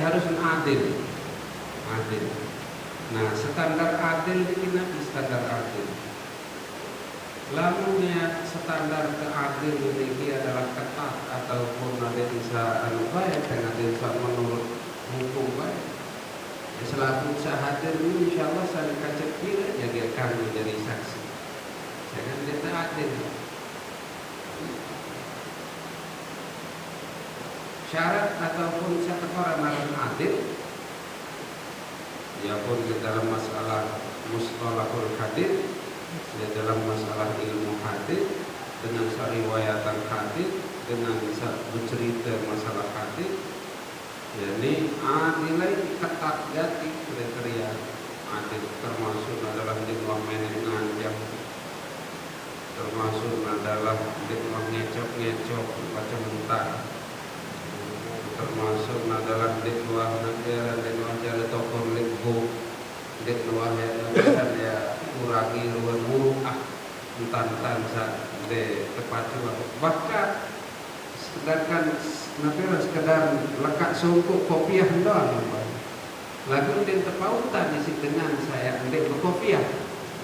harus adil. Adil. Nah, standar adil ini nabi standar adil. Lamunnya standar keadil ini adalah ketat ataupun ada bisa baik dan ada bisa menurut hukum baik. Ya, selaku hadir ini insya Allah saya kacet kira akan menjadi saksi. Jangan kita adil. Syarat ataupun satu orang harus adil. Ya pun di dalam masalah mustalahul hadits, di dalam masalah ilmu hadits, dengan riwayatan hadits, dengan bisa bercerita masalah hadits. Jadi adilai ketat jati kriteria adil, termasuk adalah diluar manajemen yang termasuk adalah diluar ngecok baca mentah, termasuk adalah diluar negara diluar jalan tokor lego diluar ya kurangi luar buruk entan de tepat juga bahkan sedangkan nanti sekedar lekat sungkup kopiah doang lagu yang terpautan isi dengan saya ndek berkopiah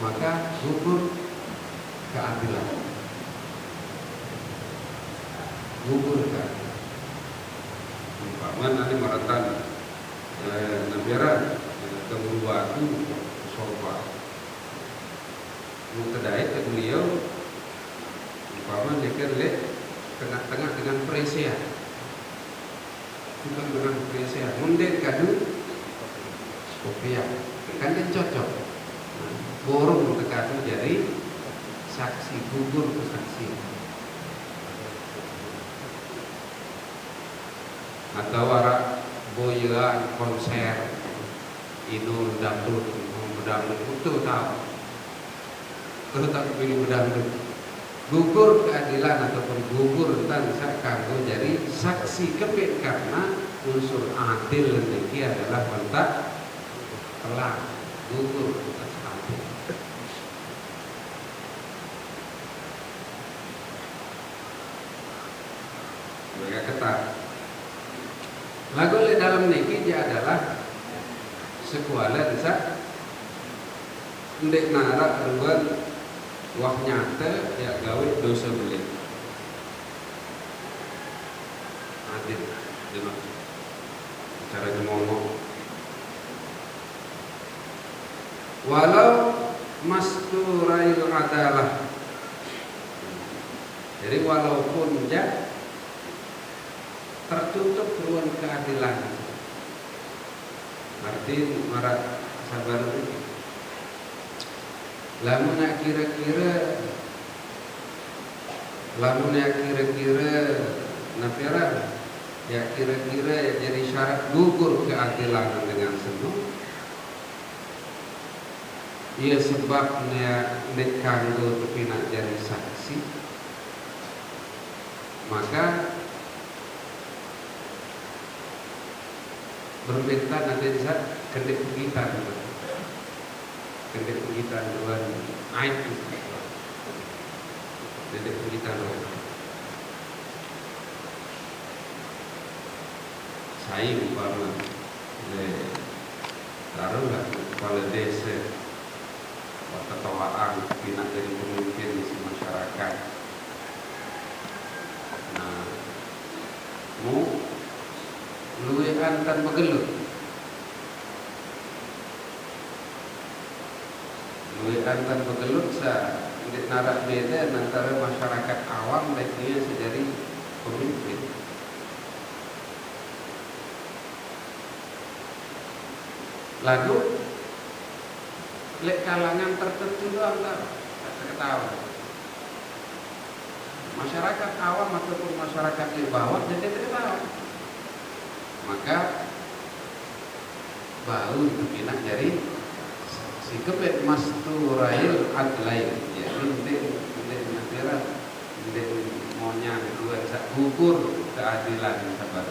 maka gugur keadilan gugur keadilan umpama nanti maratan negara keburuan sofa mutadai ke beliau umpama dia lek tengah-tengah dengan presia bukan dengan presia mundek kadu kopiah kan dia cocok borong kadu jadi saksi gugur kesaksian atau warak boyaan konser idul dangdut bedangdut itu tahu kalau tak pilih bedangdut gugur keadilan ataupun gugur tentang kanggo jadi saksi kepit karena unsur adil ini adalah bentak telah gugur atas adil. Mereka ketat. Lagu di dalam niki dia adalah sekuala bisa ndek narak ruan wah nyata ya gawe dosa beli adil dengan cara ngomong walau masturail adalah jadi walaupun dia tertutup ruang keadilan arti marat sabar lamunnya kira-kira napira ya kira-kira jadi syarat gugur keadilan dengan semu ia sebabnya nek kanggo tapi nak jadi saksi maka berbeda nanti bisa kedek pegitan luar aib kedek pegitan luar saya umpama taruhlah kepala desa ketawaan bina dari pemimpin di masyarakat nah mu luwe antan begelut sa di narak beda antara masyarakat awam dan dia sejari pemimpin lalu lek kalangan tertentu doang tak ketawa masyarakat awam ataupun masyarakat di bawah jadi tertawa maka bau dipindah dari si kepet masturail adlain ya ndek negara ndek monya dua sak gugur keadilan sabar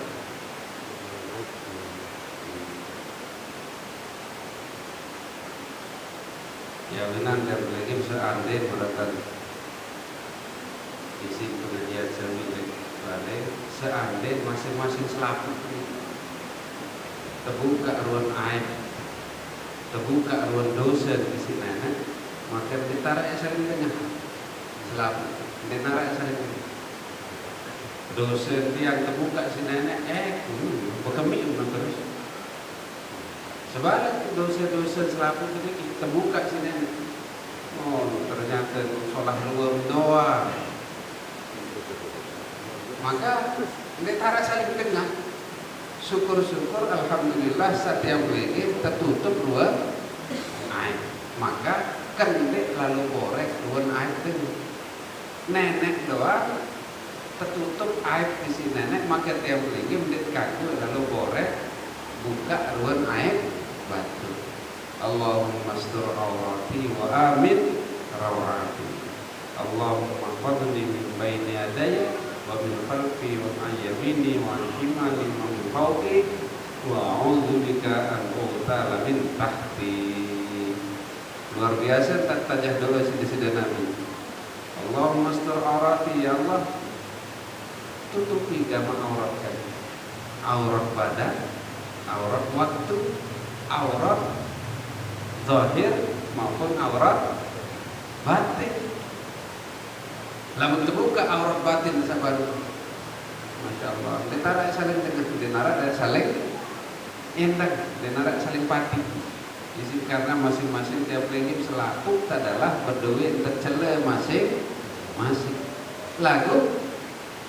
ya benar dan lagi bisa andai meratan isi pengajian semilik balai seandai masing-masing selaput terbuka ruang aib, terbuka ruang dosa di sini, maka ditarik saling tengah, selalu ditarik saling tengah. Dosa yang terbuka sini, berkemih terus. Sebalik dosa-dosa selalu terbuka sini. Oh, ternyata sholat luar doa. Maka ditarik saling tengah. Syukur-syukur alhamdulillah setiap lagi tertutup luar air. Maka kendek lalu korek luar air itu. Nenek doang tertutup air di sini nenek, maka tiap lagi mendet kaku lalu korek buka luar air batu. Allahumma astur awrati wa amin rawati. Allahumma qadni min baini yadaya wa min khalfi wa an yamini wa an shimali wa min fawqi wa a'udzu bika an ughtala min tahti. Luar biasa tak tajah doa sida Nabi. Allahumma astur awrati, ya Allah tutupi gama aurat kami. Aurat badan, aurat waktu, aurat zahir maupun aurat batin. Lamun terbuka aurat batin sabaru. Masya Allah. Ditarak saling tengah, dinarak saling endang, dinarak saling pati. Jadi karena masing-masing tiap lagi selaku adalah berduit tercela masing-masing. Lagu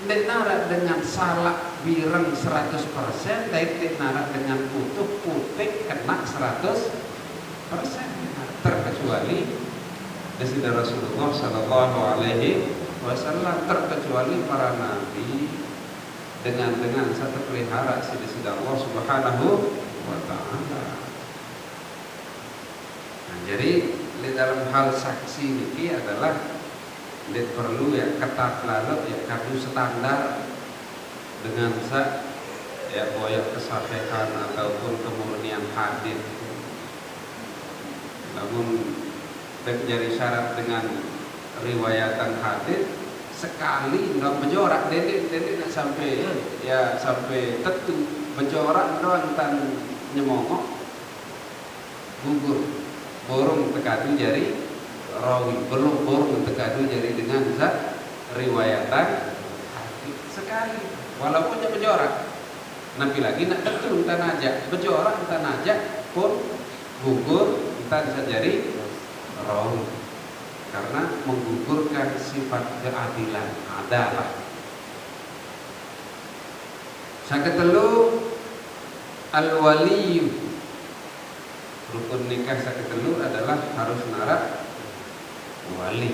dinarak dengan salak bireng 100%, dan dinarak dengan utuh putih kena 100%, terkecuali dari Rasulullah Sallallahu Alaihi Wasallam, terkecuali para nabi dengan satu pelihara sisi Allah Subhanahu wa Ta'ala. Nah, jadi di dalam hal saksi ini adalah perlu ya ketat lalu ya kadu standar dengan ya boyak kesahihan ataupun kemurnian hadis. Namun jadi syarat dengan riwayatan hadis sekali nggak menjorak dedik nggak sampai ya sampai tetu menjorak doang tan nyemongok gugur borong tekadu jari rawi belum borong tekadu jari dengan zat riwayatan hadis sekali walaupun dia menjorak nanti lagi nak tetu tan aja menjorak tan aja pun gugur tan jari rawi karena menggugurkan sifat keadilan adalah. Saketelu al-wali, rukun nikah saketelu adalah harus narak wali.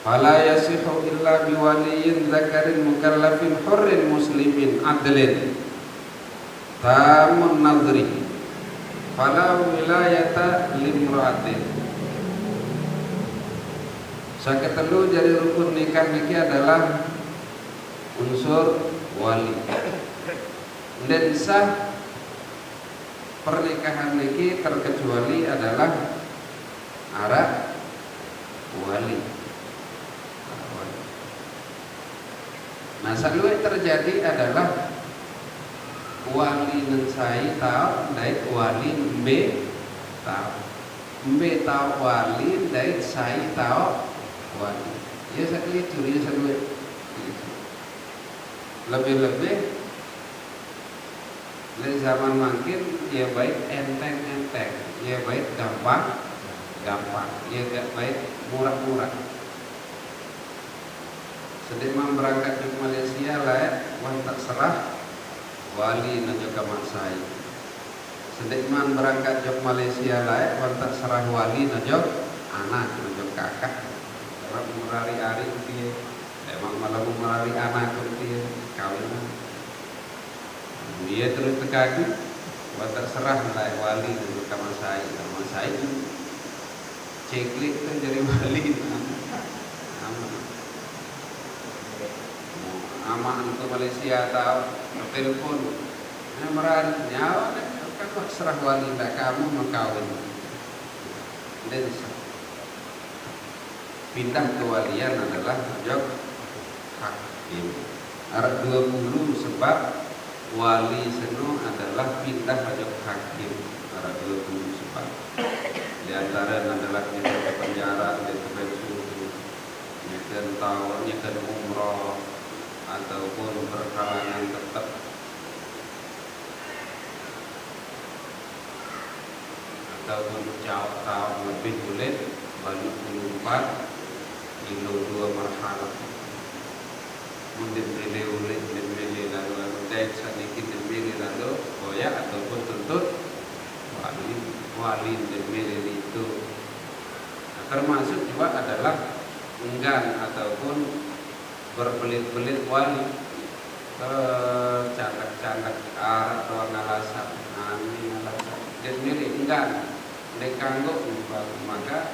Fala yasihu illa biwaliyin zakarin mukallafin hurrin muslimin adlin tamun nadri fala wilayata limra'atin. Saketelu jadi rukun nikah niki adalah unsur wali. Dan sah pernikahan niki terkecuali adalah arah wali. Nah, selalu terjadi adalah wali nensai tahu dait wali mbe tahu wali dait sai tahu wali. Ya sakit curi selalu lebih-lebih dari zaman makin ya baik enteng-enteng, ya baik gampang, ya gak baik murah-murah. Sedang berangkat ke Malaysia lah, tak serah wali najo kamak saya. Sedikman berangkat ke Malaysia lah, tak serah wali najo anak najo kakak. Orang merari-ari dia, emang malah merari anak dia kawin. Dia terus terkagum, terserah lah wali najo kamak saya. Kamak saya ceklik tu jadi wali. Aman ke Malaysia atau telepon meran nyawa kakak serah wali tak kamu mengkawin dan pindah kewalian adalah jawab hakim. Arab 20 sebab wali seno adalah pindah pajak hakim para dua municipal. Di antara adalah kita ke penjara, kita ke suhu, kita tahu, kita umroh, ataupun berhalangan tetap, ataupun jauh tahun lebih boleh balik 24 kilo 2 marhalah. Mungkin pilih ulit, pilih lalu dek sedikit pilih lalu boya ataupun tuntut wali pilih itu. Nah, termasuk juga adalah enggan ataupun berbelit-belit wali, candak-candak arah doang alasan, ini alasan. Dan milih enggan, dekanggo maka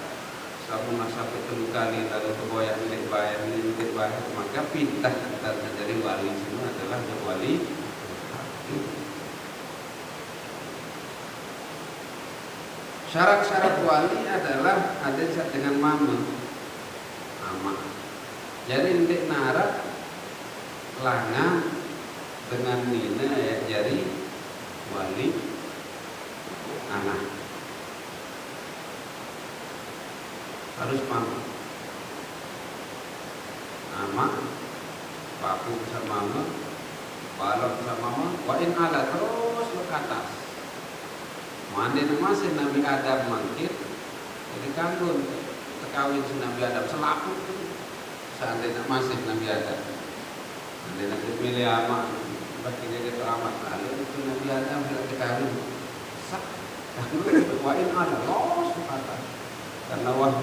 sabu sampai 3 kali lalu kegoyang milik bayar, maka pindah dan menjadi wali semua adalah wali. Syarat-syarat wali adalah ada dengan mama. Jadi ndek narak langan dengan nina ya jadi wali anak. Harus mama. Ama papu sama mama, balok sama mama, wa in ala terus ke atas. Mandi masih Nabi Adam mangkit, jadi kanggun tekawin si Nabi Adam selaput tu. Seandainya masih Nabi Adam, seandainya dipilih amat, bagi dia itu amat lalu itu Nabi Adam tidak tekawin, sak, kanggun wa in ala terus ke atas. Karena wah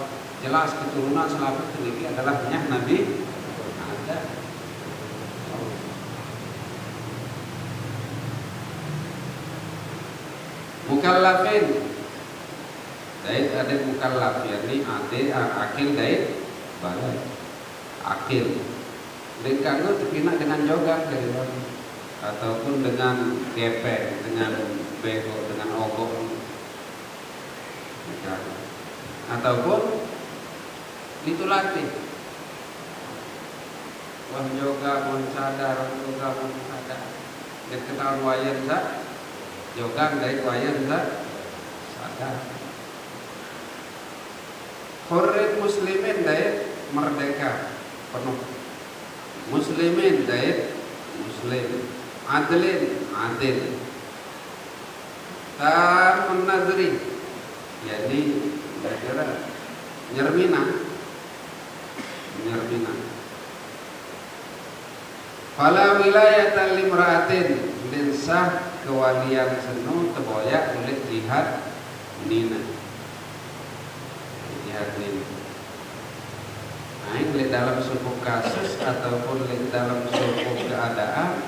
jelas keturunan selaput ini adalah Nabi Adam. Mukallafin, dait ada mukallaf, yakni akil dait balai akil. Dan kanggo terkena dengan jogan dari wali, ataupun dengan gepeng, dengan bego, dengan ogok, ataupun ditulati. Wah joga pun sadar, joga pun sadar. Dan ketahuan wayan zat. Jogan dari wayan sadar. Hurriyat muslimin dari merdeka penuh. Muslimin dari muslim. Adlin adil. Tamun nadri, jadi kira nyermina. Fala wilayatan limra'atin, dan sah kewalian senu teboyak oleh jihad nina. Nah, ini dalam suku kasus ataupun dalam suku keadaan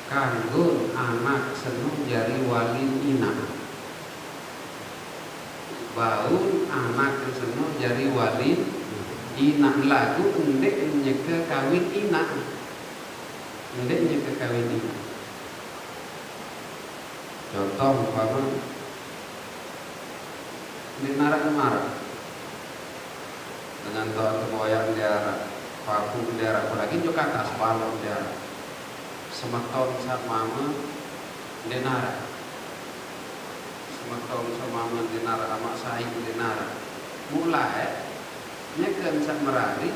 kanggun anak senu jari wali ina. Baun anak senu jari wali ina lagu ndek nyeke kawin ina. Ndek nyeke kawin ina. Contoh umpama di narak-narak dengan toa temoyang daerah, paku daerah, apalagi juga atas balon daerah, semeton sama mama di narak, semeton sama mama di narak, amak saing di narak, mulai nyekan sak merari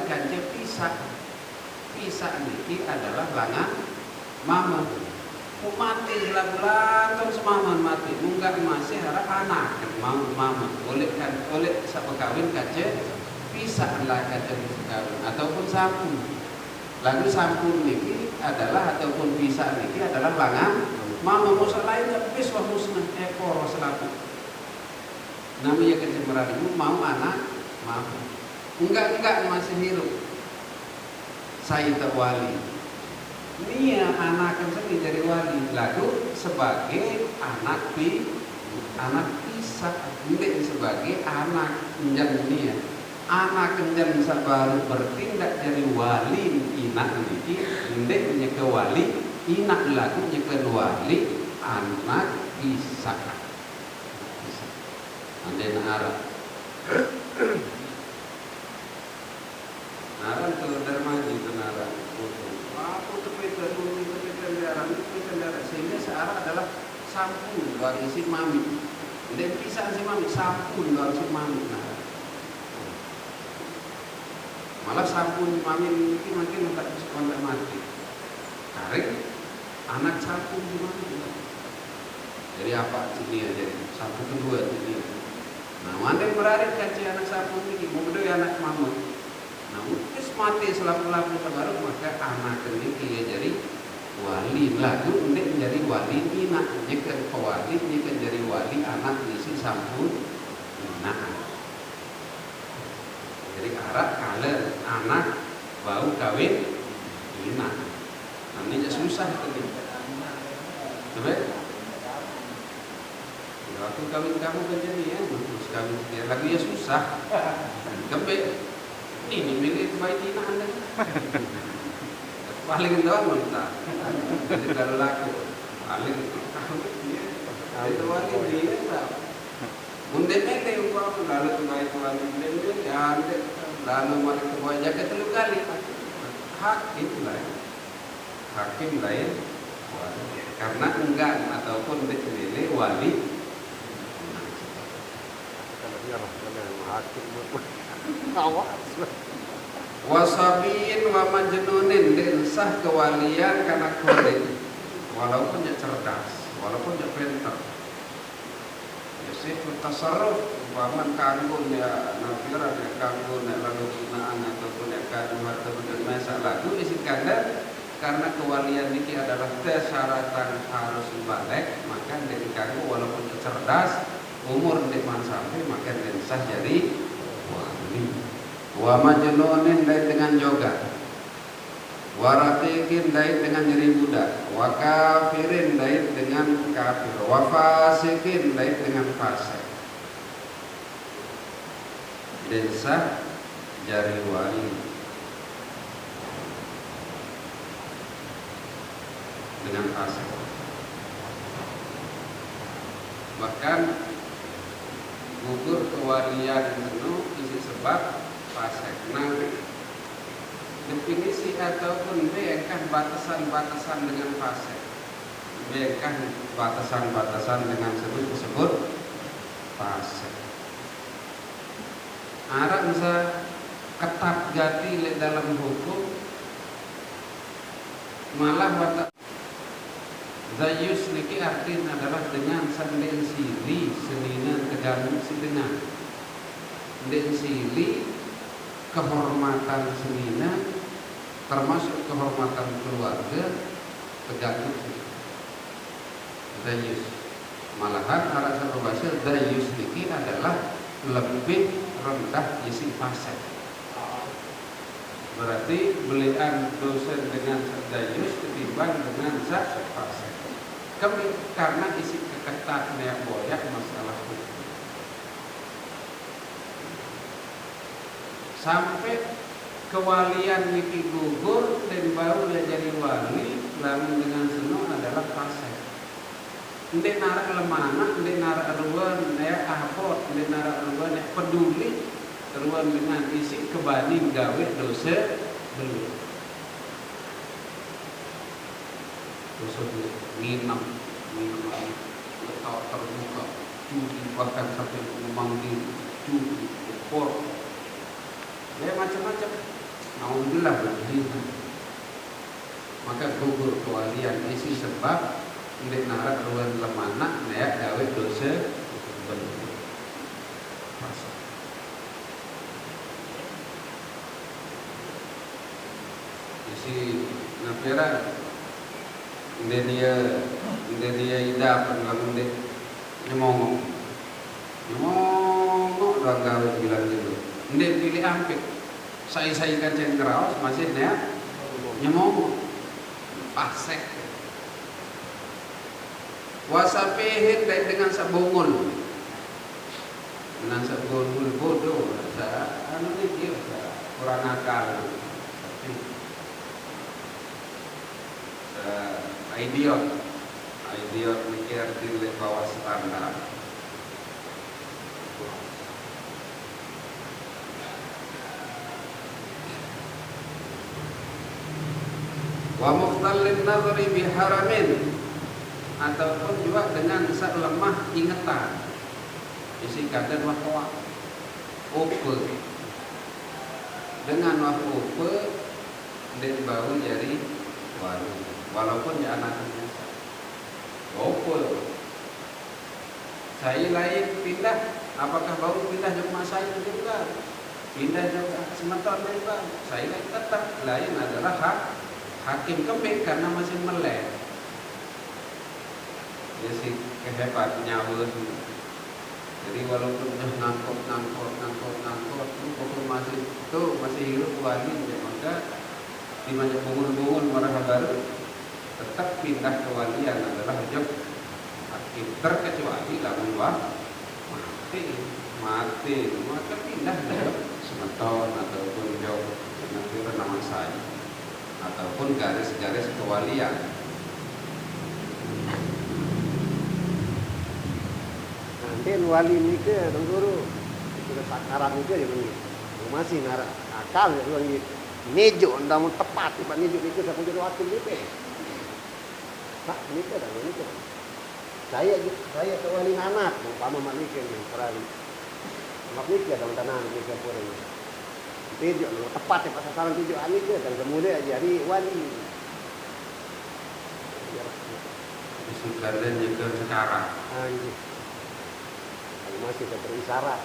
kanja pisah niki adalah langan mama. Mati bulan terus maman mati munggah masih harap anak mama oleh siapa kawin kaca pisah lah kaca kawin ataupun sampun lalu sampun niki adalah ataupun pisah niki adalah langan mama musa lainnya bis wah musnah ekor selaku namanya kecemburuan mau anak mama enggak masih hidup saya tak wali. Nia anak kan sendiri dari wali lalu sebagai anak pisah ini sebagai anak kenjan nia anak kenjan sabaru bertindak dari wali inak ini ini ke wali inak lagu ke wali anak pisah anda Arab Naran tuh dermaji itu naran. Aku tuh itu kendaraan itu kendaraan sehingga searah adalah sampun dari si mami. Dan pisah si mami sampun dari si mami. Nah, malah sampun mami ini makin tak bisa kontak mati. Karek anak sampun si mami. Jadi apa ini aja? Sampun kedua ini. Nah, mana yang merarit kaci anak sampun ini? Mudah anak mama. Nah, terus mati selaku-laku terbaru maka anak ini dia jadi wali lah tu untuk menjadi wali ini nak nyekan wali nyekan jadi wali anak isi sampun nah jadi arah kalau anak bau kawin ina namanya susah tadi coba waktu kawin kamu kan jadi ya terus kawin dia lagi ya susah kebe ini milik bayi ina anda paling doang mentah. Jadi kalau laku paling itu wali dia tak. Mungkin mete umpam lalu kembali mungkin ya lalu mari kembali jaga telu kali. Hakim lain, hakim lain. Karena enggan ataupun dipilih wali. Kalau hakim awas. Wasabiin wa majnunin sah kewalian karena kode walaupun dia cerdas walaupun dia pintar ya sih tasarruf umpaman kanggo ya nafira ya kanggo ya lalu gunaan ataupun ya kanggo ataupun masalah itu isikanda karena kewalian ini adalah persyaratan harus balik maka dari kanggo walaupun dia cerdas umur di sampai maka dia sah jadi wali. Wa majnunin dait dengan joga, wa raqiqin dait dengan nyeri budak, wa kafirin dait dengan kafir, wa fasikin dait dengan fasik. Dan sah jari wali dengan fasik. Bahkan gugur kewalian penuh isi sebab fasik. Nah, definisi ataupun bayangkan batasan-batasan dengan fasik. Bayangkan batasan-batasan dengan sebut fasik. Arab bisa ketat gati dalam hukum malah batas zayus niki artinya adalah dengan senden sili senina teganggu sidengan den sili kehormatan senina termasuk kehormatan keluarga teganggu zayus malahan arah satu bahasa zayus niki adalah lebih rendah isi fasik. Berarti belian dosen dengan zayus ketimbang dengan zat fasik. Karena isi keketatnya boyak masalah hukum. Sampai kewalian niki gugur dan baru dia jadi wali lalu dengan seno adalah fasik. Ndek narak lemana, ndek narak ruan, ndek ahpot, ndek narak ruan, ndek peduli ruan dengan isi kebanding gawe dosa belum. Dosa belum nginam letak terbuka, judi bahkan sampai memanggil judi, ekor. Ya macam-macam. Alhamdulillah begitu. Maka gugur kewalian isi sebab ndek narak ruan lemana ndek gawe dosa belum. Isi napira dia ida pengamun deh nyemong orang gawe bilang gitu ndek pilih ampik saya kan cengkeraos masih dia nyemong pasek wasapihin baik dengan sabungul bodoh anu nih dia kurang akal idiot mikir di bawah standar. Wa madallin nadhri biharamin, ataupun juga dengan lemah ingatan. Isi kadang wakwa upe dengan waktu upe dan bau jari walu, walaupun ya anaknya upe. Saya lain pindah, apakah baru pindah ke rumah saya juga? Pindah juga sementara juga. Saya tetap lain adalah hakim kembali karena masih melek. Ya si kehebatnya jadi walaupun sudah ngangkut, pokok masih hidup wali, maka di banyak bungun marah baru tetap pindah ke walian adalah hujub hakim, terkecuali lamun mati maka pindah ke semeton ataupun jauh nanti nama saya ataupun garis-garis kewalian. Nanti wali ni ke dong guru sudah sakaran ni ke je masih ngarak akal je orang ni nejo ndak mau tepat tiba nejo ni ke dah jadi wakil ni pe tak ni ke dah ni ke saya ke wali anak umpama mak ni ke yang perali mak ni ke dalam tanah ni ke pura ni nejo ni tepat tiba sasaran tuju ani ke dan kemudian jadi wali Sukarlan juga sekarang anjir masih terisarat.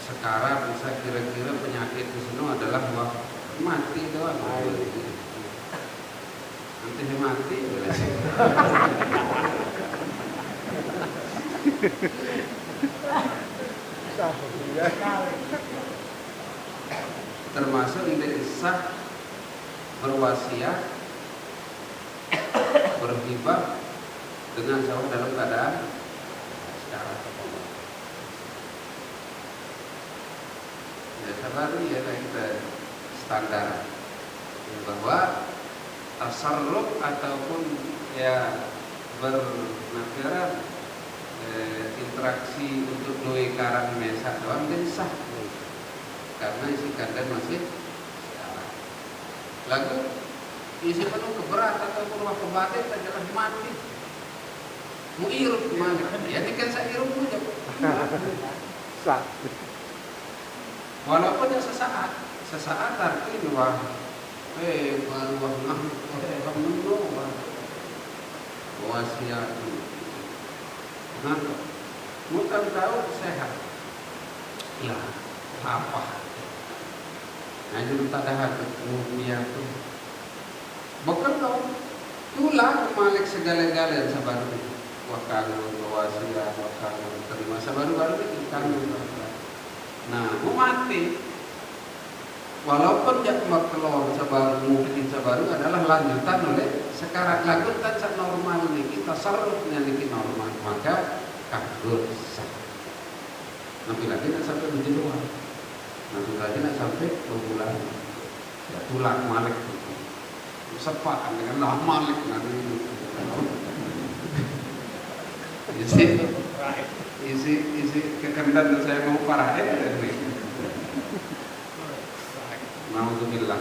Sekarang bisa kira-kira penyakit di sana adalah mati doang. Nanti saya mati. Termasuk tidak sah berwasiat, berhibah dengan sawah dalam keadaan sekarang. Ya sabar ya kita standar bahwa tasarruf ataupun ya bernafira interaksi untuk dua karang mesak doang dan sah karena isi kandang masih sekarang. Lalu isi penuh keberatan ataupun waktu batin adalah mati. Mau irup gimana? Ya ini kan saya irup aja. Sah. Walaupun ya sesaat artinya baru wah wasiat. Nah, bukan tahu sehat. Ya, apa? Nah, itu tak ada kemudian tu. Bukan tahu. Itulah malik segala-galanya sabar. Wakangun, wasiat, wakangun, terima baru-baru ini kangen. Nah, mau mati. Walaupun jak maklum mungkin sabaru adalah lanjutan oleh sekarang lanjutan sak normal ini kita sarufnya ini normal maka kabur sah. Nanti lagi nak sampai menjadi dua. Nanti lagi nak sampai 2 bulan. Ya tulang malik. Sepakan dengan lah malik nanti. Isi kekendan saya mau parahin ini. Nauzubillah.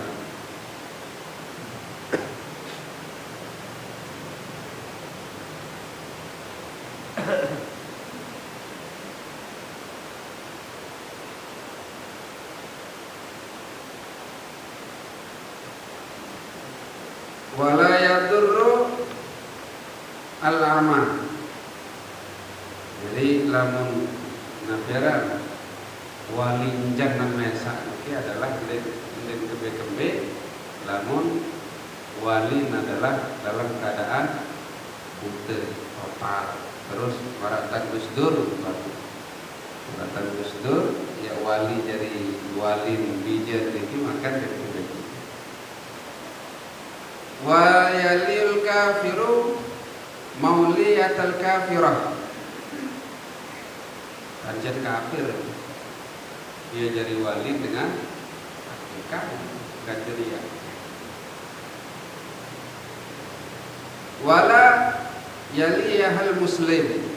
Wala yadurru al-amal. Jadi lamun nabiara wali jangan mesak itu adalah den kebe-kebe lamun wali adalah dalam keadaan buta total terus waratan gusdur ya wali jadi wali bija itu makan dari kebe wa yalil kafiru mauliyatal kafirah anjir kafir dia jadi wali dengan hakikat ganjaria wala yaliyahal muslim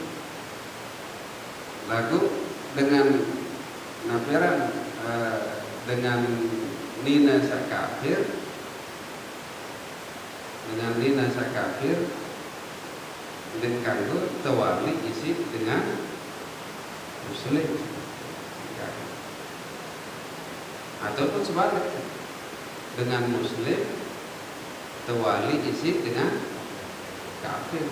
lagu dengan nafiran dengan nina sak kafir dengan nina sak kafir dan kanggo tewali isi dengan muslim ataupun sebaliknya dengan muslim tewali isi dengan kafir.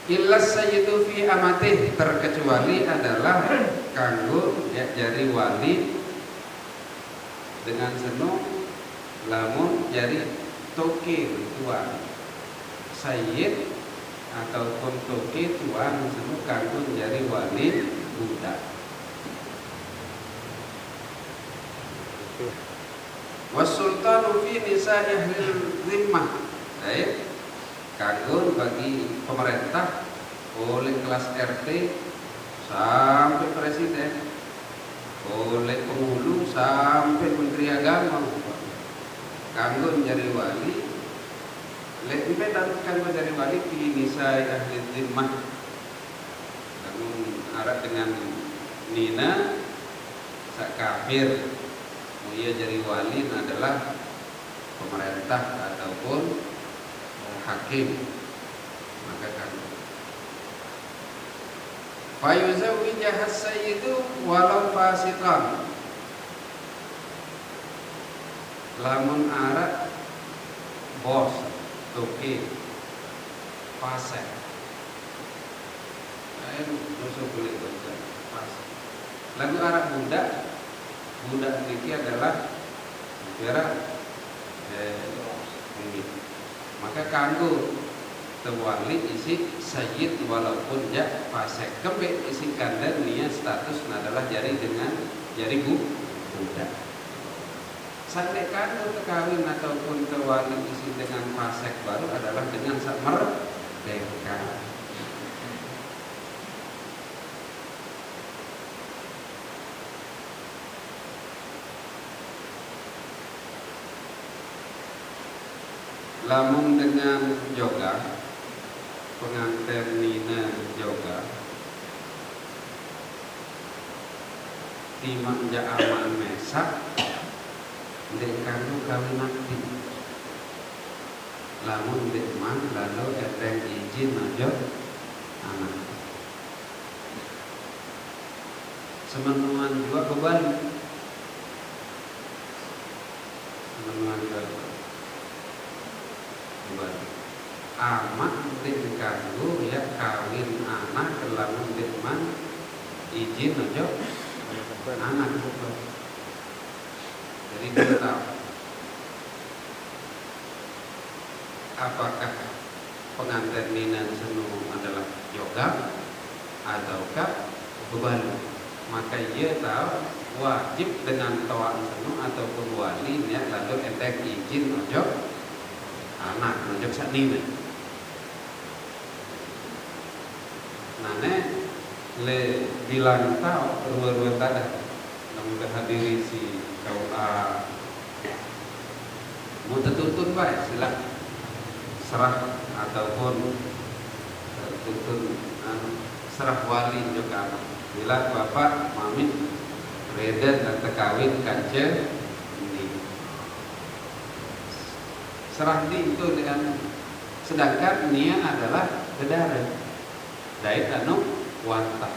Illa sayyidu fi amatih, terkecuali adalah kanggo ya jari wali dengan seno lamun jari toke tuan sayyid ataupun toke tuan seno kanggo jari wali budak. Wasultanu fi nisa'i ahlil zimmah, kanggo bagi pemerintah oleh kelas RT sampai presiden, oleh penghulu sampai menteri agama, kanggo menjadi wali. Lebih dan kanggo menjadi wali fi nisa'i ahlil zimmah, kanggo arah dengan nina sak kafir. Ia jadi wali adalah pemerintah ataupun hakim, maka kan fayuzawwijah as-sayyidu walau fasiqan, lamun arak bos toke fasik ayo dosa boleh dosa fasik. Lagu arak budak ini adalah negara maka kanggo tewali isi sayyid walaupun jak fasik kembali isi kandang dia status adalah jari dengan jari budak. Sampai kanggo kawin ataupun tewali isi dengan fasik baru adalah dengan sak merdeka. Lamun dengan joga pengantin nina joga timak jaaman mesak dekanu kawin nanti. Lamun dekman lalu eteng izin najot anak. Semenuan juga kembali. Semenuan juga amat penting kanggo ya kawin anak lamun dekman izin aja anak. Jadi kita tahu apakah pengantin nina senu adalah yoga ataukah beban, maka ia tahu wajib dengan tawaan senu ataupun wali ya lalu entek izin aja anak nunjuk sak nina. Nane le bilang tahu ruang tada namun hadiri si kau mau tertuntun baik silakan serah ataupun tertuntun serah wali juga bila bapak mami reda dan terkawin kaca serah di itu dengan sedangkan nia adalah bedara dait anu wanta,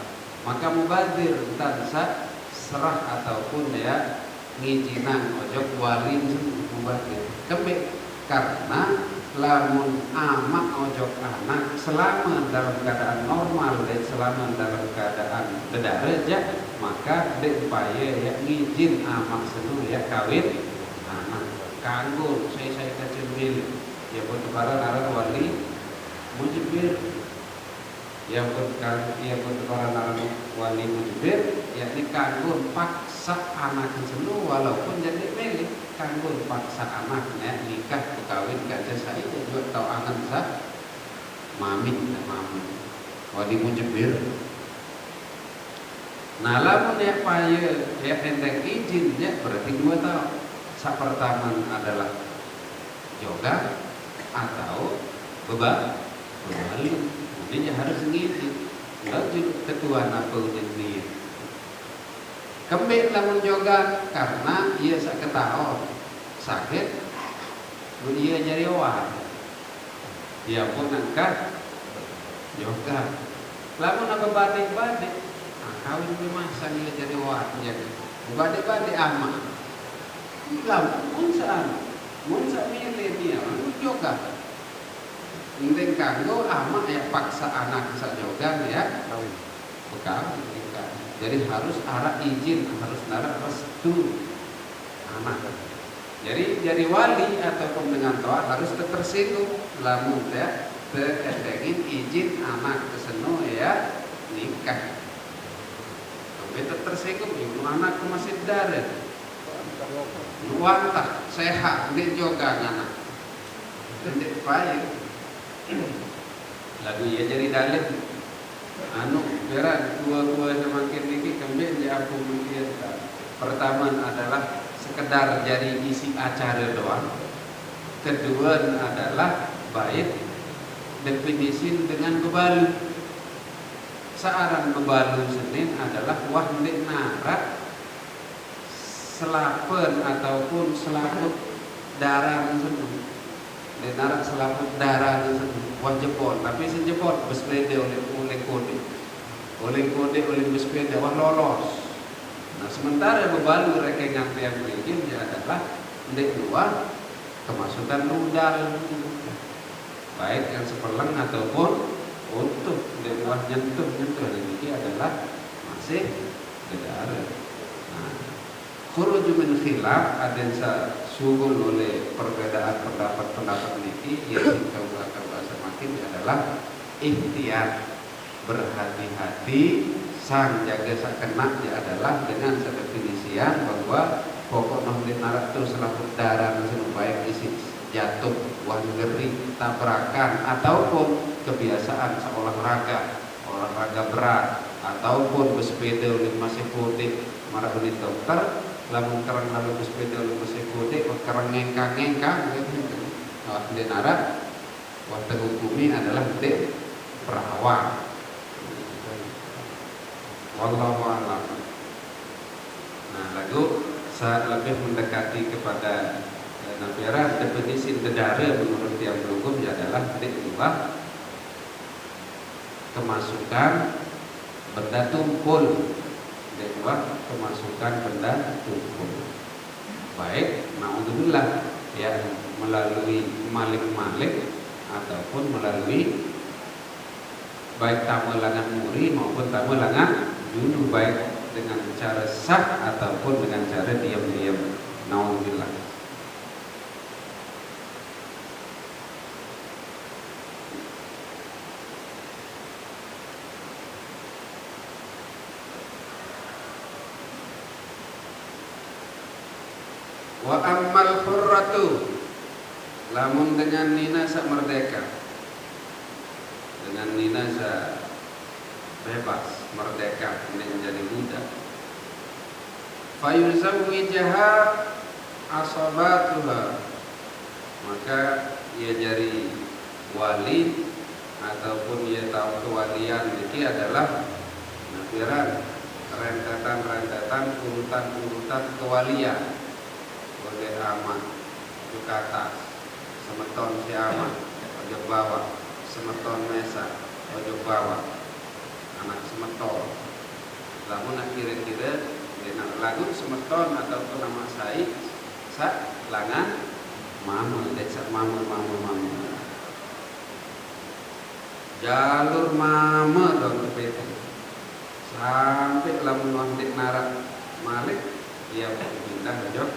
maka mubazir tansa serah ataupun ya ngijinan ojok wali mubazir kembali karena lamun amak ojok anak selama dalam keadaan normal dan selama dalam keadaan bedara aja maka dek upaya ya ngijin amak senu ya kawin anak kanggo saya kecil milik ya bertukaran arah wali mujibir yang bertukaran arah wali mujibir yakni kanggo paksa anak senu walaupun jadi milik kanggo paksa anaknya nikah kawin kaca saya juga tahu angan sah mami wali mujibir. Nah lamun ya paya ya enteng izinnya berarti 2 tahun. Sak pertama adalah yoga atau beban wali. Jadi harus ngizin. Enggak juga ketua apa ujian. Kembali lamun jogan karena ia saketaon sakit, ia jadi war. Ia pun angkat jogan. Lamun apa badik-badik, kawin bemasa ia jadi war jadi. Badik-badik ama. Lamun mun sa milih dia, jogan. Ndeng kanggo ama ya paksa anak sa jogan ya. Bekam. Jadi harus arah izin, harus nara restu anak. Jadi wali ataupun dengan toa harus tersinggung. Lamun ya terkendengin izin anak keseno ya nikah. Tapi tersinggung ibu anak masih daret. Nuwantah sehat di joga anak. Tidak payah. Lagu ya jadi dalil. Berat dua-dua semakin tinggi kembali di aku melihat. Pertama adalah sekedar jadi isi acara doang. Kedua adalah baik definisi dengan bebalu. Searang bebalu senin adalah wahdik narak selapen ataupun selaput darah senin. Narak selaput darah wah jepot, tapi sejepot bersepeda oleh kode oleh bersepeda wah lolos. Nah sementara bebalu rekengan yang bikin dia adalah ndek luar kemasukan rudal, baik yang sepelang ataupun utuh ndek luar nyentuh ini adalah masih negara. Nah, khuruj min khilaf ada yang sugul oleh perbedaan pendapat ini yaitu bahasa makin adalah ikhtiar, berhati-hati sang jaga sak kena adalah dengan definisian bahwa pokok nomor narak itu selaput darah baik isi jatuh, wah ngeri, tabrakan ataupun kebiasaan seolahraga berat ataupun bersepeda oleh masih kode marah oleh dokter. Lamun kerang lalu bersepeda lalu masih kode, kerang ngengkang, di narak, waktu hukumi adalah di perawan. Wallahu a'lam. Nah, lagu saya lebih mendekati kepada Nabiara definisi dedara menurut yang berhukum adalah adalah kemasukan benda tumpul. Kedua, kemasukan benda tumpul. Baik, naudzubillah ya melalui maling-maling ataupun melalui baik tamelangan muri maupun tamelangan dulu, baik dengan cara sah ataupun dengan cara diam-diam. Naudzubillah. Wa ammal hurratu, lamun dengan nina sa merdeka, dengan nina sa bebas merdeka menjadi budak, fayuzawwijaha asabatuha, maka ia jadi wali ataupun ia tahu kewalian ini adalah nafiran rentetan urutan kewalian. Oleh aman ke atas, semeton si aman ojo bawah, semeton mesa ojo bawah, anak semeton. Lamun kira-kira dengan lagu semeton ataupun nama saya langan mama desa mama jalur mama dong kepete sampai lamun wangdik narak malik ia pindah jok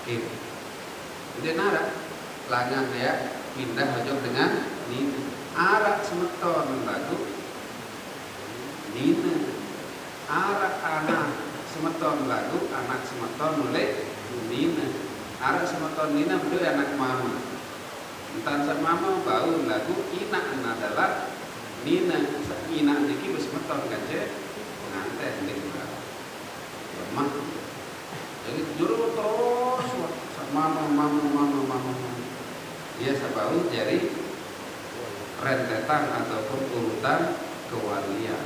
Jadi narak langan ya pindah ojok dengan nina arak semeton lagu nina arak anak semeton lagu anak semeton oleh nina arak semeton nina beli anak mama entan sak mama bau lagu inak adalah nina inak niki bersemeton kace pengantin niki lemah. Jadi juru terus mama dia sabau jadi rentetan ataupun urutan kewalian.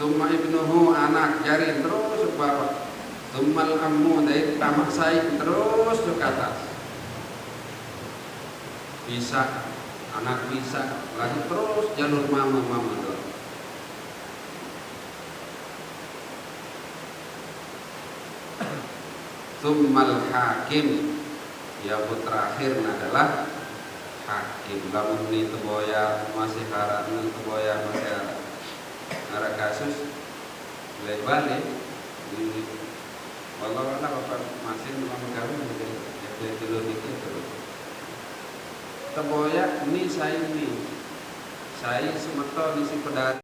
Summa ibnuhu anak jari terus ke bawah. Summal ammu dari tamak saya terus ke atas. Bisa anak bisa lagi terus jalur mama dulu. Summal hakim, ya terakhir adalah hakim. Lamun ni teboya masih harap ni teboya masih harap. Ada kasus balik walau bapak masih mama kami menjadi telur itu terus. Teboya ini saya semeton isi pedari.